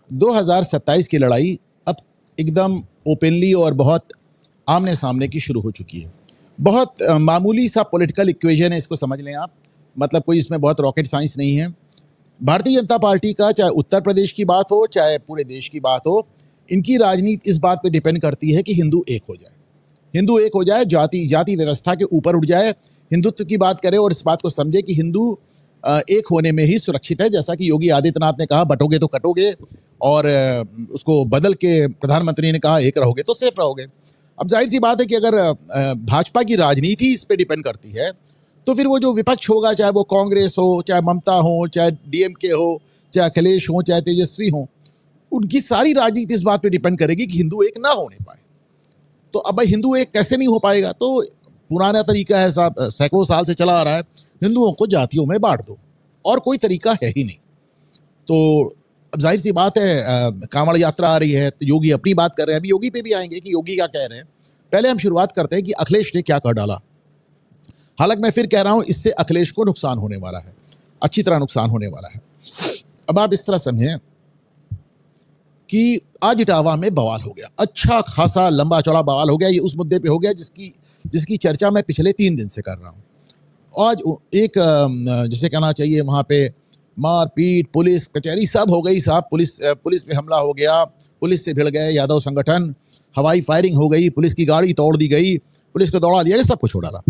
2027 की लड़ाई अब एकदम ओपनली और बहुत आमने सामने की शुरू हो चुकी है। बहुत मामूली सा पॉलिटिकल इक्वेशन है, इसको समझ लें आप। मतलब कोई इसमें बहुत रॉकेट साइंस नहीं है। भारतीय जनता पार्टी का चाहे उत्तर प्रदेश की बात हो चाहे पूरे देश की बात हो, इनकी राजनीति इस बात पे डिपेंड करती है कि हिंदू एक हो जाए, हिंदू एक हो जाए, जाति व्यवस्था के ऊपर उठ जाए, हिंदुत्व की बात करे और इस बात को समझे कि हिंदू एक होने में ही सुरक्षित है। जैसा कि योगी आदित्यनाथ ने कहा, बटोगे तो कटोगे, और उसको बदल के प्रधानमंत्री ने कहा एक रहोगे तो सेफ रहोगे। अब जाहिर सी बात है कि अगर भाजपा की राजनीति इस पे डिपेंड करती है, तो फिर वो जो विपक्ष होगा, चाहे वो कांग्रेस हो, चाहे ममता हो, चाहे डीएमके हो, चाहे अखिलेश हो, चाहे तेजस्वी हो, उनकी सारी राजनीति इस बात पे डिपेंड करेगी कि हिंदू एक ना होने पाए। तो अब भाई हिंदू एक कैसे नहीं हो पाएगा? तो पुराना तरीका है साहब, सैकड़ों साल से चला आ रहा है, हिंदुओं को जातियों में बांट दो, और कोई तरीका है ही नहीं। तो अब जाहिर सी बात है, कांवड़ यात्रा आ रही है तो योगी अपनी बात कर रहे हैं। अभी योगी पे भी आएंगे कि योगी क्या कह रहे हैं। पहले हम शुरुआत करते हैं कि अखिलेश ने क्या कर डाला। हालांकि मैं फिर कह रहा हूं, इससे अखिलेश को नुकसान होने वाला है, अच्छी तरह नुकसान होने वाला है। अब आप इस तरह समझें कि आज इटावा में बवाल हो गया, अच्छा खासा लंबा चौड़ा बवाल हो गया। ये उस मुद्दे पे हो गया जिसकी चर्चा मैं पिछले 3 दिन से कर रहा हूं। आज एक जिसे कहना चाहिए वहां पे मारपीट, पुलिस कचहरी सब हो गई साहब। पुलिस पे हमला हो गया, पुलिस से भिड़ गए यादव संगठन, हवाई फायरिंग हो गई, पुलिस की गाड़ी तोड़ दी गई, पुलिस को दौड़ा दिया गया, सब कुछ हो डाला।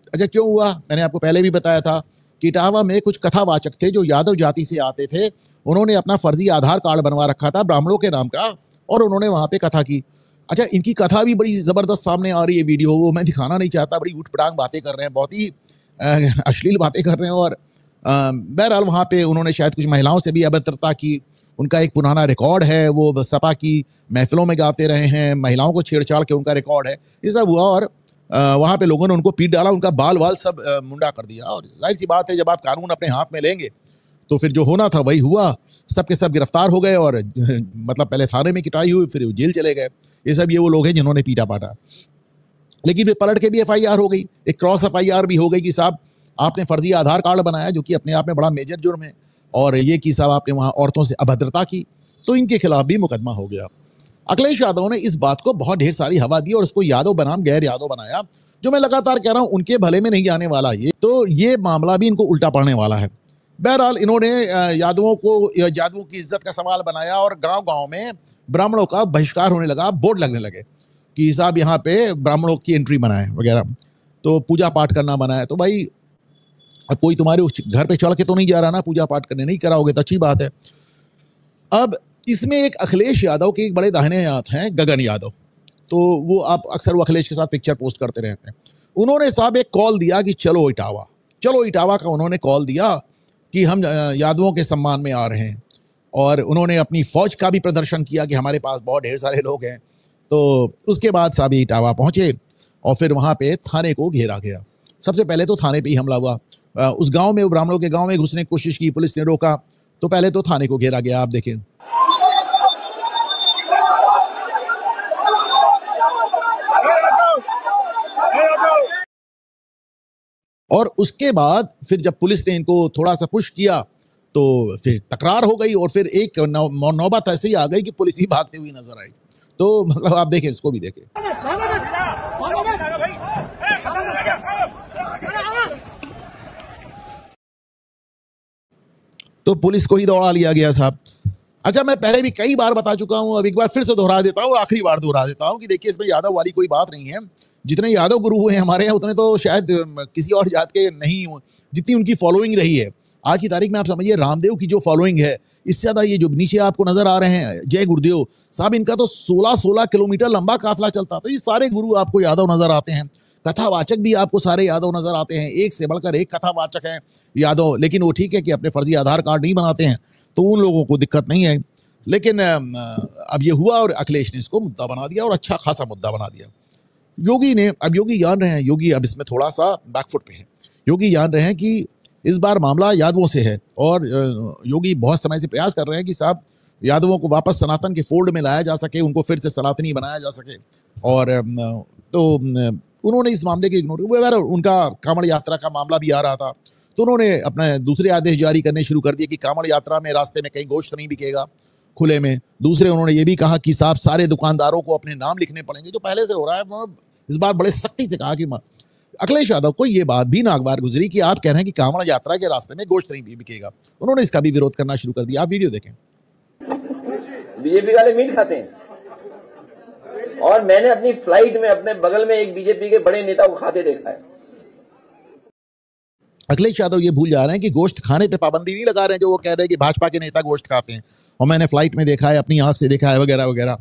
अच्छा, क्यों हुआ? मैंने आपको पहले भी बताया था कि इटावा में कुछ कथावाचक थे जो यादव जाति से आते थे। उन्होंने अपना फर्जी आधार कार्ड बनवा रखा था ब्राह्मणों के नाम का, और उन्होंने वहां पे कथा की। अच्छा, इनकी कथा भी बड़ी जबरदस्त सामने आ रही है, वीडियो वो मैं दिखाना नहीं चाहता, बड़ी उठपटांग बातें कर रहे हैं, बहुत ही अश्लील बातें कर रहे हैं। और बहरहाल वहाँ पे उन्होंने शायद कुछ महिलाओं से भी अभद्रता की। उनका एक पुराना रिकॉर्ड है, वो सपा की महफिलों में गाते रहे हैं, महिलाओं को छेड़छाड़ के उनका रिकॉर्ड है। ये सब हुआ और वहाँ पे लोगों ने उनको पीट डाला, उनका बाल वाल सब मुंडा कर दिया। और जाहिर सी बात है, जब आप कानून अपने हाथ में लेंगे तो फिर जो होना था वही हुआ। सब के सब गिरफ्तार हो गए और मतलब पहले थाने में पिटाई हुई, फिर जेल चले गए। ये वो लोग हैं जिन्होंने पीटा पाटा। लेकिन फिर पलट के भी एफआईआर हो गई, एक क्रॉस एफआईआर भी हो गई कि साहब आपने फर्जी आधार कार्ड बनाया, जो कि अपने आप में बड़ा मेजर जुर्म है, और ये कि साहब आपने वहाँ औरतों से अभद्रता की, तो इनके खिलाफ भी मुकदमा हो गया। अखिलेश यादव ने इस बात को बहुत ढेर सारी हवा दी और उसको यादव बनाम गैर यादव बनाया, जो मैं लगातार कह रहा हूं उनके भले में नहीं जाने वाला। ये मामला भी इनको उल्टा पड़ने वाला है। बहरहाल इन्होंने यादवों की इज्जत का सवाल बनाया और गांव-गांव में ब्राह्मणों का बहिष्कार होने लगा, बोर्ड लगने लगे कि साहब यहाँ पे ब्राह्मणों की एंट्री मना है वगैरह, तो पूजा पाठ करना मना है। तो भाई अब कोई तुम्हारे घर पे चढ़ के तो नहीं जा रहा ना पूजा पाठ करने, नहीं कराओगे तो अच्छी बात है। अब इसमें एक अखिलेश यादव के एक बड़े दाहिने हाथ हैं, गगन यादव, तो वो आप अक्सर वो अखिलेश के साथ पिक्चर पोस्ट करते रहते हैं। उन्होंने साहब एक कॉल दिया कि चलो इटावा का उन्होंने कॉल दिया कि हम यादवों के सम्मान में आ रहे हैं, और उन्होंने अपनी फौज का भी प्रदर्शन किया कि हमारे पास बहुत ढेर सारे लोग हैं। तो उसके बाद साहब इटावा पहुंचे और फिर वहां पे थाने को घेरा गया। सबसे पहले तो थाने पे ही हमला हुआ। उस गांव में, ब्राह्मणों के गांव में घुसने की कोशिश की, पुलिस ने रोका, तो पहले तो थाने को घेरा गया। आप देखें, और उसके बाद फिर जब पुलिस ने इनको थोड़ा सा पुश किया तो फिर तकरार हो गई, और फिर एक नौबत ऐसी आ गई कि पुलिस ही भागती हुई नजर आई। तो मतलब आप देखें, इसको भी देखें। तो पुलिस को ही दौड़ा लिया गया साहब। अच्छा, मैं पहले भी कई बार बता चुका हूं, अब एक बार फिर से दोहरा देता हूं, आखिरी बार दोहरा देता हूं कि देखिए, इसमें यादव वाली कोई बात नहीं है। जितने यादव गुरु हुए हैं हमारे यहाँ, उतने तो शायद किसी और जात के नहीं हुए, जितनी उनकी फॉलोइंग रही है आज की तारीख में। आप समझिए, रामदेव की जो फॉलोइंग है, इससे ज्यादा ये जो नीचे आपको नजर आ रहे हैं जय गुरुदेव साहब, इनका तो 16-16 किलोमीटर लंबा काफिला चलता। तो ये सारे गुरु आपको यादव नजर आते हैं। कथावाचक भी आपको सारे यादव नजर आते हैं, एक से बढ़कर एक कथावाचक है यादव। लेकिन वो ठीक है कि अपने फर्जी आधार कार्ड नहीं बनाते हैं, तो उन लोगों को दिक्कत नहीं है। लेकिन अब ये हुआ और अखिलेश ने इसको मुद्दा बना दिया, और अच्छा खासा मुद्दा बना दिया। योगी जान रहे हैं, योगी अब इसमें थोड़ा सा बैकफुट पे है। योगी जान रहे हैं कि इस बार मामला यादवों से है, और योगी बहुत समय से प्रयास कर रहे हैं कि साहब यादवों को वापस सनातन के फोल्ड में लाया जा सके, उनको फिर से सनातनी बनाया जा सके। और तो उन्होंने इस मामले के इग्नोर किया। उनका कांवड़ यात्रा का मामला भी आ रहा था, तो उन्होंने अपने दूसरे आदेश जारी करने शुरू कर दिए कि कांवड़ यात्रा में रास्ते में कहीं गोश्त नहीं बिकेगा, खुले में। दूसरे उन्होंने ये भी कहा कि साहब सारे दुकानदारों को अपने नाम लिखने पड़ेंगे, जो पहले से हो रहा है। उन्होंने इस बार बड़े सख्ती से कहा कि अखिलेश यादव को ये बात भी नागवार गुजरी कि आप कह रहे हैं कि कांवड़ यात्रा के रास्ते में गोश्त नहीं बिकेगा। उन्होंने इसका भी विरोध करना शुरू कर दिया। आप वीडियो देखें। बीजेपी वाले मीट खाते हैं और मैंने अपनी फ्लाइट में अपने बगल में एक बीजेपी के बड़े नेता को खाते देखा है। अखिलेश यादव ये भूल जा रहे हैं कि गोश्त खाने पे पाबंदी नहीं लगा रहे हैं, जो वो कह रहे हैं कि भाजपा के नेता गोश्त खाते हैं और मैंने फ्लाइट में देखा है, अपनी आंख से देखा है, वगैरह वगैरह।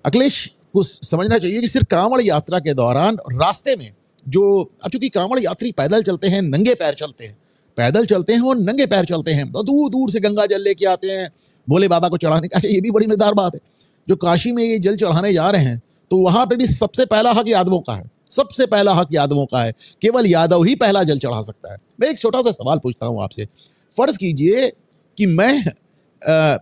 अखिलेश को समझना चाहिए कि सिर्फ कांवड़ यात्रा के दौरान रास्ते में जो, अब चूंकि कांवड़ यात्री पैदल चलते हैं, नंगे पैर चलते हैं, पैदल चलते हैं और नंगे पैर चलते हैं, तो दूर दूर से गंगा जल लेके आते हैं भोले बाबा को चढ़ाने। अच्छा, ये भी बड़ी मजेदार बात है, जो काशी में ये जल चढ़ाने जा रहे हैं तो वहां पे भी सबसे पहला हक यादवों का है, सबसे पहला हक यादवों का है। केवल यादव ही पहला जल चढ़ा सकता है। मैं एक छोटा सा सवाल पूछता हूं आपसे। फर्ज कीजिए कि मैं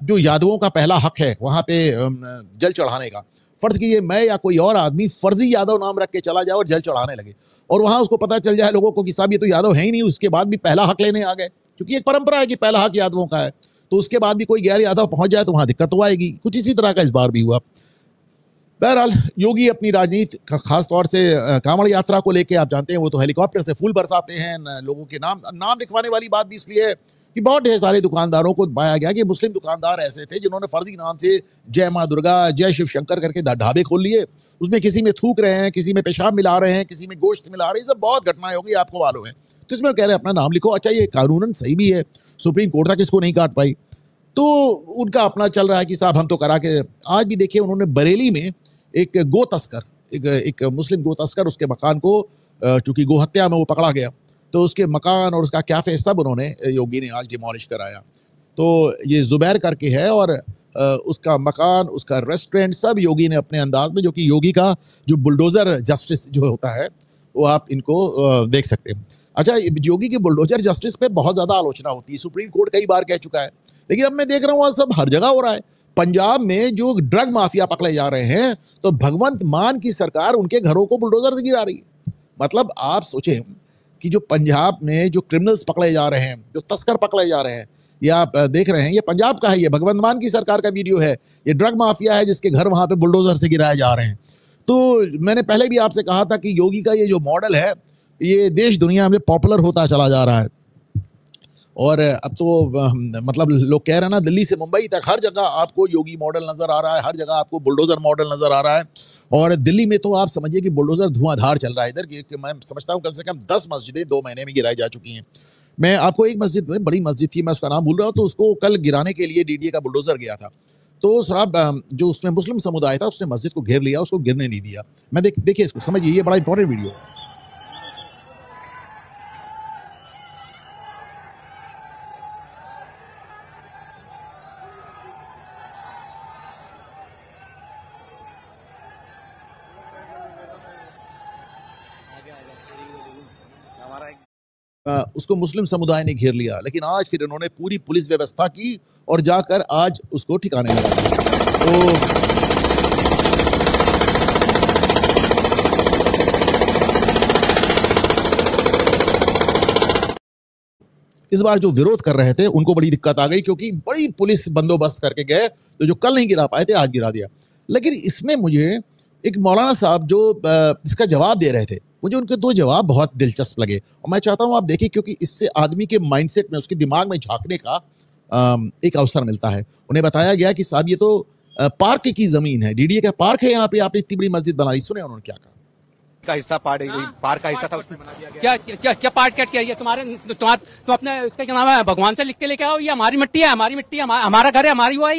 जो यादवों का पहला हक है वहां पे जल चढ़ाने का, फर्ज कीजिए मैं या कोई और आदमी फर्जी यादव नाम रख के चला जाए और जल चढ़ाने लगे, और वहां उसको पता चल जाए लोगों को कि साहब ये तो यादव है ही नहीं, उसके बाद भी पहला हक लेने आ गए, क्योंकि एक परंपरा है कि पहला हक यादवों का है, तो उसके बाद भी कोई गैर यादव पहुंच जाए तो वहां दिक्कत तो आएगी। कुछ इसी तरह का इस बार भी हुआ। बहरहाल योगी अपनी राजनीति खास तौर से कांवड़ यात्रा को लेके, आप जानते हैं वो तो हेलीकॉप्टर से फूल बरसाते हैं। लोगों के नाम लिखवाने वाली बात भी इसलिए है कि बहुत ढेर सारे दुकानदारों को पाया गया कि मुस्लिम दुकानदार ऐसे थे जिन्होंने फर्जी नाम से जय माँ दुर्गा, जय शिव शंकर करके ढाबे खोल लिए। उसमें किसी में थूक रहे हैं, किसी में पेशाब मिला रहे हैं, किसी में गोश्त मिला रहे हैं। सब बहुत घटनाएं होगी, आपको मालूम है। तो इसमें कह रहे हैं अपना नाम लिखो। अच्छा, ये कानूनन सही भी है, सुप्रीम कोर्ट तक इसको नहीं काट पाई, तो उनका अपना चल रहा है कि साहब हम तो करा के। आज भी देखिए उन्होंने बरेली में एक गो तस्कर, एक मुस्लिम गो तस्कर, उसके मकान को, चूंकि गो हत्या में वो पकड़ा गया, तो उसके मकान और उसका कैफे सब उन्होंने, योगी ने आज डिमोलिश कराया। तो ये जुबैर करके है, और उसका मकान, उसका रेस्टोरेंट सब योगी ने अपने अंदाज में, जो कि योगी का जो बुलडोजर जस्टिस जो होता है वो आप इनको देख सकते हैं। अच्छा, योगी की बुलडोजर जस्टिस पे बहुत ज़्यादा आलोचना होती है, सुप्रीम कोर्ट कई बार कह चुका है, लेकिन अब मैं देख रहा हूँ सब हर जगह हो रहा है। पंजाब में जो ड्रग माफिया पकड़े जा रहे हैं, तो भगवंत मान की सरकार उनके घरों को बुलडोजर से गिरा रही है। मतलब आप सोचें कि जो पंजाब में जो क्रिमिनल्स पकड़े जा रहे हैं, जो तस्कर पकड़े जा रहे हैं, ये आप देख रहे हैं, ये पंजाब का है, ये भगवंत मान की सरकार का वीडियो है। ये ड्रग माफिया है जिसके घर वहां पे बुलडोजर से गिराए जा रहे हैं। तो मैंने पहले भी आपसे कहा था कि योगी का ये जो मॉडल है, ये देश दुनिया में पॉपुलर होता चला जा रहा है। और अब तो मतलब लोग कह रहे हैं ना, दिल्ली से मुंबई तक हर जगह आपको योगी मॉडल नजर आ रहा है, हर जगह आपको बुलडोजर मॉडल नजर आ रहा है। और दिल्ली में तो आप समझिए कि बुलडोजर धुआंधार चल रहा है इधर कि मैं समझता हूँ कम से कम 10 मस्जिदें 2 महीने में गिराई जा चुकी हैं। मैं आपको एक मस्जिद में, बड़ी मस्जिद थी, मैं उसका नाम भूल रहा हूँ, तो उसको कल गिराने के लिए डीडीए का बुलडोजर गया था, तो साहब जो उसमें मुस्लिम समुदाय था उसने मस्जिद को घेर लिया, उसको गिरने नहीं दिया। मैं देखिए इसको समझिए, ये बड़ा इंपॉर्टेंट वीडियो है। उसको मुस्लिम समुदाय ने घेर लिया, लेकिन आज फिर इन्होंने पूरी पुलिस व्यवस्था की और जाकर आज उसको ठिकाने लगा दिया। तो इस बार जो विरोध कर रहे थे उनको बड़ी दिक्कत आ गई, क्योंकि बड़ी पुलिस बंदोबस्त करके गए, तो जो कल नहीं गिरा पाए थे आज गिरा दिया। लेकिन इसमें मुझे एक मौलाना साहब जो इसका जवाब दे रहे थे, मुझे उनके 2 जवाब बहुत दिलचस्प लगे, और मैं चाहता हूं आप देखिए, क्योंकि इससे आदमी के माइंडसेट में, उसके दिमाग में झांकने का एक अवसर मिलता है। उन्हें बताया गया कि साहब ये तो पार्क की ज़मीन है, डीडीए का पार्क है, यहाँ पे आपने इतनी बड़ी मस्जिद बना ली। सुने उन्होंने क्या कहा। का हिस्सा पार्क का हिस्सा था, उसमें बना दिया गया। क्या पार्ट कट किया? तुम अपने उसका क्या नाम है, भगवान से लिख के लेके आओ। ये हमारी मिट्टी है, हमारी मिट्टी है, हमारा घर है, हमारी हुआ है,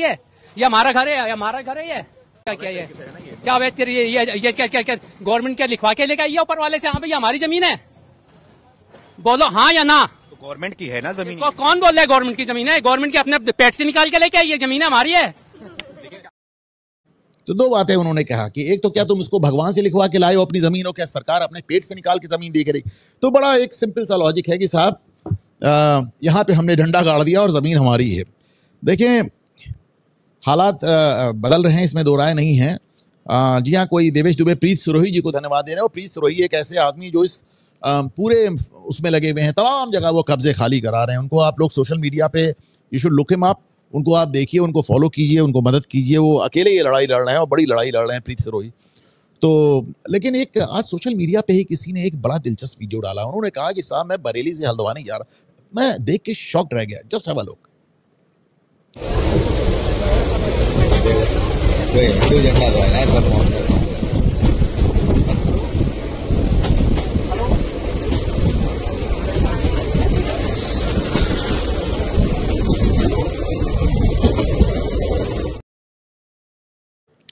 ये हमारा घर है, हमारा घर है। ये क्या ये क्या ये क्या गवर्नमेंट क्या लिखवा के लेके आई है ऊपर वाले से? हाँ भाई हमारी जमीन है, बोलो हाँ या ना। तो गवर्नमेंट की है ना जमीन। कौन बोल रहा है गवर्नमेंट की जमीन है? गवर्नमेंट के अपने पेट से निकाल के लेके आई है, जमीन है हमारी है। तो 2 बातें उन्होंने कहा कि एक तो क्या तुम इसको भगवान से लिखवा के लाए हो अपनी जमीन, हो क्या सरकार अपने पेट से निकाल के जमीन दे के रही? तो बड़ा एक सिंपल सा लॉजिक है कि साहब यहाँ पे हमने डंडा गाड़ दिया और जमीन हमारी है। देखें हालात बदल रहे हैं, इसमें 2 राय नहीं है। जी हाँ, कोई देवेश दुबे प्रीत सिरोही जी को धन्यवाद दे रहे हैं। और प्रीत सिरोही एक ऐसे आदमी जो इस पूरे उसमें लगे हुए हैं, तमाम जगह वो कब्जे खाली करा रहे हैं। उनको आप लोग सोशल मीडिया पे you should look him up, उनको आप देखिए, उनको फॉलो कीजिए, उनको मदद कीजिए। वो अकेले ये लड़ाई लड़ रहे हैं और बड़ी लड़ाई लड़ रहे हैं प्रीत सिरोही। तो लेकिन एक आज सोशल मीडिया पे ही किसी ने एक बड़ा दिलचस्प वीडियो डाला। उन्होंने कहा कि साहब मैं बरेली से हल्द्वानी जा रहा। मैं देख के शॉक्ड रह गया। Just have a look.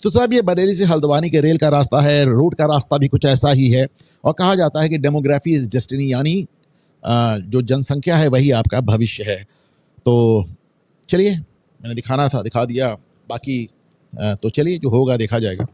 तो साहब ये बरेली से हल्द्वानी के रेल का रास्ता है, रोड का रास्ता भी कुछ ऐसा ही है। और कहा जाता है कि डेमोग्राफी इज डेस्टिनी, यानी जो जनसंख्या है वही आपका भविष्य है। तो चलिए, मैंने दिखाना था, दिखा दिया। बाकी तो चलिए, जो होगा देखा जाएगा।